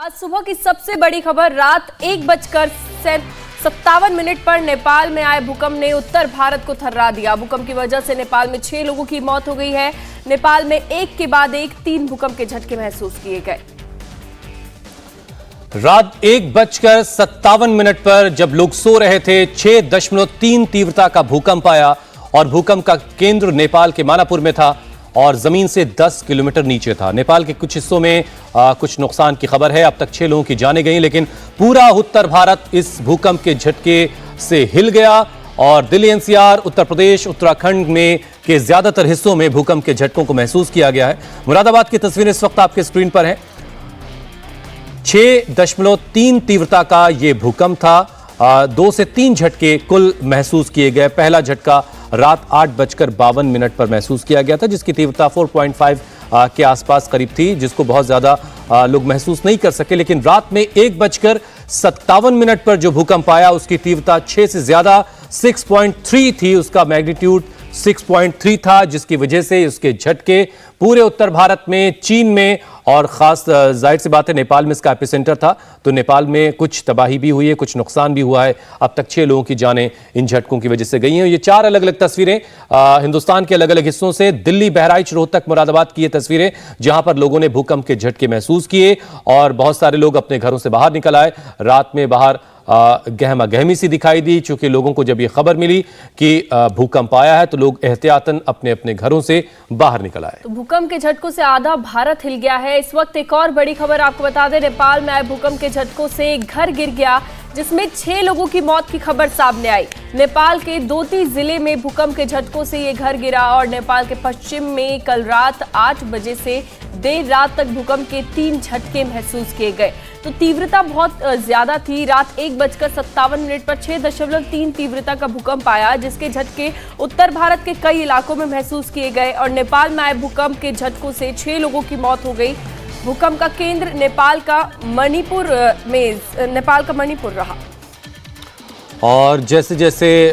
आज सुबह की सबसे बड़ी खबर, रात 1:57 पर नेपाल में आए भूकंप ने उत्तर भारत को थर्रा दिया। भूकंप की वजह से नेपाल में 6 लोगों की मौत हो गई है। नेपाल में एक के बाद एक 3 भूकंप के झटके महसूस किए गए। रात 1:57 पर जब लोग सो रहे थे, 6.3 तीव्रता का भूकंप आया और भूकंप का केंद्र नेपाल के मानापुर में था और जमीन से 10 किलोमीटर नीचे था। नेपाल के कुछ हिस्सों में कुछ नुकसान की खबर है। अब तक 6 लोगों की जानें गई, लेकिन पूरा उत्तर भारत इस भूकंप के झटके से हिल गया और दिल्ली एनसीआर, उत्तर प्रदेश, उत्तराखंड में के ज्यादातर हिस्सों में भूकंप के झटकों को महसूस किया गया है। मुरादाबाद की तस्वीरें इस वक्त आपके स्क्रीन पर हैं। 6.3 तीव्रता का यह भूकंप था। 2 से 3 झटके कुल महसूस किए गए। पहला झटका रात 8:52 पर महसूस किया गया था, जिसकी तीव्रता 4.5 के आसपास करीब थी, जिसको बहुत ज्यादा लोग महसूस नहीं कर सके। लेकिन रात में 1:57 पर जो भूकंप आया, उसकी तीव्रता 6 से ज्यादा 6.3 थी। उसका मैग्नीट्यूड 6.3 था, जिसकी वजह से उसके झटके पूरे उत्तर भारत में, चीन में और खास जाहिर सी बात है नेपाल में इसका एपिसेंटर था, तो नेपाल में कुछ तबाही भी हुई है, कुछ नुकसान भी हुआ है। अब तक 6 लोगों की जानें इन झटकों की वजह से गई हैं। ये 4 अलग अलग तस्वीरें हिंदुस्तान के अलग अलग हिस्सों से, दिल्ली, बहराइच, रोहतक, मुरादाबाद की ये तस्वीरें, जहां पर लोगों ने भूकंप के झटके महसूस किए और बहुत सारे लोग अपने घरों से बाहर निकल आए। रात में बाहर गहमा गहमी सी दिखाई दी, चूंकि लोगों को जब यह खबर मिली कि भूकंप आया है तो लोग एहतियातन अपने अपने घरों से बाहर निकल आए। तो भूकंप के झटकों से आधा भारत हिल गया है। इस वक्त एक और बड़ी खबर आपको बता दें, नेपाल में आए भूकंप के झटकों से एक घर गिर गया, जिसमें 6 लोगों की मौत की खबर सामने आई। नेपाल के दोती जिले में भूकंप के झटकों से ये घर गिरा और नेपाल के पश्चिम में कल रात 8 बजे से देर रात तक भूकंप के 3 झटके महसूस किए गए। तो तीव्रता बहुत ज्यादा थी। रात 1:57 पर 6.3 तीव्रता का भूकंप आया, जिसके झटके उत्तर भारत के कई इलाकों में महसूस किए गए और नेपाल में आए भूकंप के झटकों से 6 लोगों की मौत हो गई। भूकंप का केंद्र नेपाल का मणिपुर रहा। और जैसे जैसे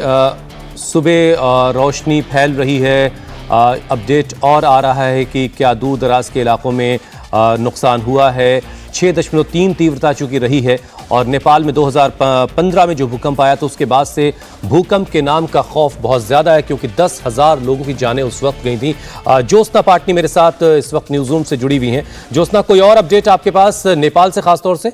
सुबह रोशनी फैल रही है, अपडेट और आ रहा है कि क्या दूर दराज के इलाकों में नुकसान हुआ है। 6.3 तीव्रता चूंकि रही है और नेपाल में 2015 में जो भूकंप आया तो उसके बाद से भूकंप के नाम का खौफ बहुत ज्यादा है, क्योंकि 10,000 लोगों की जानें उस वक्त गई थी। ज्योत्सना पाटनी मेरे साथ इस वक्त न्यूज रूम से जुड़ी हुई हैं। ज्योत्सना, कोई और अपडेट आपके पास नेपाल से खासतौर से?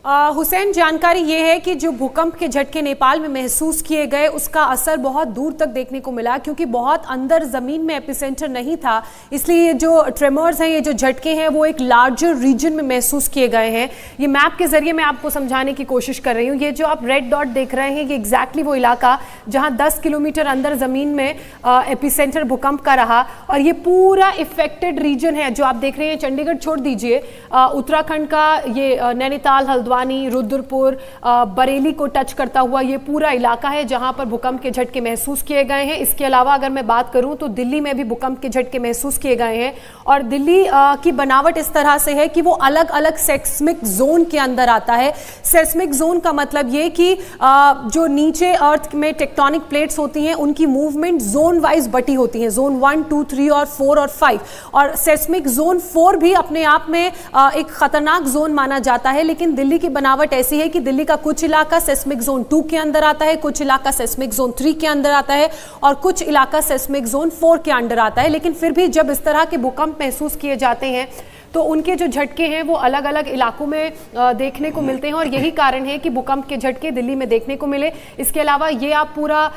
हुसैन, जानकारी ये है कि जो भूकंप के झटके नेपाल में महसूस किए गए, उसका असर बहुत दूर तक देखने को मिला, क्योंकि बहुत अंदर जमीन में एपिसेंटर नहीं था। इसलिए जो ट्रेमर्स हैं, ये जो झटके हैं, वो एक लार्जर रीजन में महसूस किए गए हैं। ये मैप के जरिए मैं आपको समझाने की कोशिश कर रही हूँ। ये जो आप रेड डॉट देख रहे हैं, ये एग्जैक्टली वो इलाका जहाँ 10 किलोमीटर अंदर जमीन में एपिसेंटर भूकंप का रहा और ये पूरा इफेक्टेड रीजन है जो आप देख रहे हैं। चंडीगढ़ छोड़ दीजिए, उत्तराखंड का ये नैनीताल, हल्द्वानी, रुद्रपुर, बरेली को टच करता हुआ ये पूरा इलाका है जहां पर भूकंप के झटके महसूस किए गए हैं। इसके अलावा अगर मैं बात करूं तो दिल्ली में भी भूकंप के झटके महसूस किए गए हैं और दिल्ली की बनावट इस तरह से है कि वो अलग अलग सेस्मिक जोन के अंदर आता है। सेस्मिक जोन का मतलब ये कि जो नीचे अर्थ में टेक्टोनिक प्लेट्स होती हैं, उनकी मूवमेंट जोन वाइज बटी होती है, जोन 1, 2, 3 और 4 और 5। और सेस्मिक जोन 4 भी अपने आप में एक खतरनाक जोन माना जाता है, लेकिन दिल्ली की बनावट ऐसी है कि दिल्ली का कुछ इलाका सेस्मिक जोन 2 के अंदर आता है, कुछ इलाका सेस्मिक जोन 3 के अंदर आता है और कुछ इलाका सेस्मिक जोन 4 के अंदर आता है। लेकिन फिर भी जब इस तरह के भूकंप महसूस किए जाते हैं तो उनके जो झटके हैं वो अलग अलग इलाकों में देखने को मिलते हैं और यही कारण है कि भूकंप के झटके दिल्ली में देखने को मिले। इसके अलावा ये आप पूरा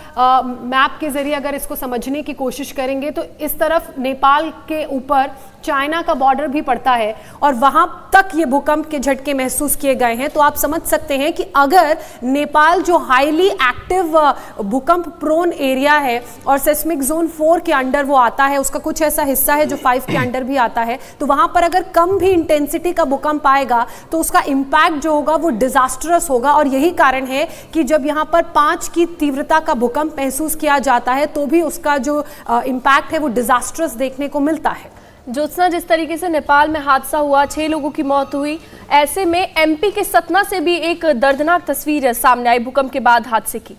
मैप के जरिए अगर इसको समझने की कोशिश करेंगे तो इस तरफ नेपाल के ऊपर चाइना का बॉर्डर भी पड़ता है और वहां तक ये भूकंप के झटके महसूस किए गए हैं। तो आप समझ सकते हैं कि अगर नेपाल जो हाईली एक्टिव भूकंप प्रोन एरिया है और सेस्मिक जोन 4 के अंडर वो आता है, उसका कुछ ऐसा हिस्सा है जो 5 के अंडर भी आता है, तो वहां पर अगर कम भी इंटेंसिटी का भूकंप आएगा तो उसका इंपैक्ट जो होगा वो डिजास्टरस होगा। और यही कारण है कि जब यहां पर 5 की तीव्रता का भूकंप महसूस किया जाता है तो भी उसका जो इंपैक्ट है वो डिजास्टरस देखने को मिलता है। ज्योत्सना, जिस तरीके से नेपाल में हादसा हुआ, 6 लोगों की मौत हुई, ऐसे में एमपी के सतना से भी एक दर्दनाक तस्वीर सामने आई भूकंप के बाद हादसे की।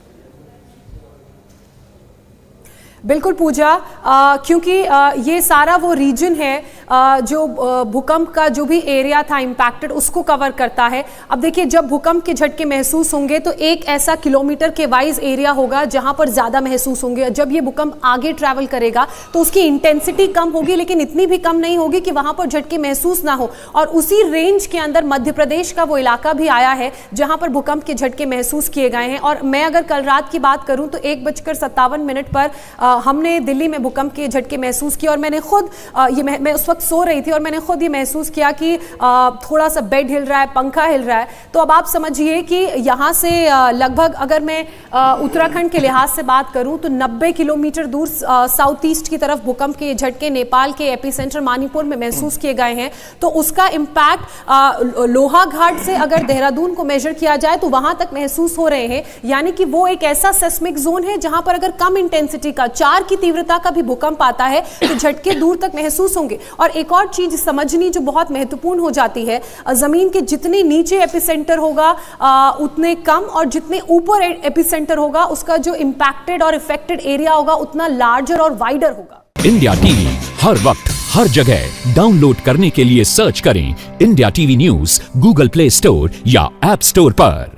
बिल्कुल पूजा, क्योंकि ये सारा वो रीजन है जो भूकंप का जो भी एरिया था इंपैक्टेड उसको कवर करता है। अब देखिए, जब भूकंप के झटके महसूस होंगे तो एक ऐसा किलोमीटर के वाइज एरिया होगा जहां पर ज्यादा महसूस होंगे। जब ये भूकंप आगे ट्रैवल करेगा तो उसकी इंटेंसिटी कम होगी, लेकिन इतनी भी कम नहीं होगी कि वहां पर झटके महसूस ना हो। और उसी रेंज के अंदर मध्य प्रदेश का वो इलाका भी आया है जहां पर भूकंप के झटके महसूस किए गए हैं। और मैं अगर कल रात की बात करूं तो 1:57 पर हमने दिल्ली में भूकंप के झटके महसूस किए। और मैंने खुद मैं उस वक्त सो रही थी और मैंने खुद ये महसूस किया कि थोड़ा सा बेड हिल रहा है, पंखा हिल रहा है। तो अब आप समझिए कि यहाँ से लगभग अगर मैं उत्तराखंड के लिहाज से बात करूं तो 90 किलोमीटर दूर साउथ ईस्ट की तरफ भूकंप के झटके नेपाल के एपिसेंटर मणिपुर में महसूस किए गए हैं। तो उसका इंपैक्ट लोहाघाट से अगर देहरादून को मेजर किया जाए तो वहां तक महसूस हो रहे हैं। यानी कि वो एक ऐसा सेस्मिक जोन है जहां पर अगर कम इंटेंसिटी का 4 की तीव्रता का भी भूकंप आता है तो झटके दूर तक महसूस होंगे। और एक और चीज समझनी जो बहुत महत्वपूर्ण हो जाती है, जमीन के जितने नीचे एपिसेंटर होगा उतने कम, और जितने ऊपर एपिसेंटर होगा उसका जो इंपैक्टेड और इफेक्टेड एरिया होगा उतना लार्जर और वाइडर होगा। इंडिया टीवी हर वक्त हर जगह डाउनलोड करने के लिए सर्च करें India TV news Google play store या ऐप स्टोर पर।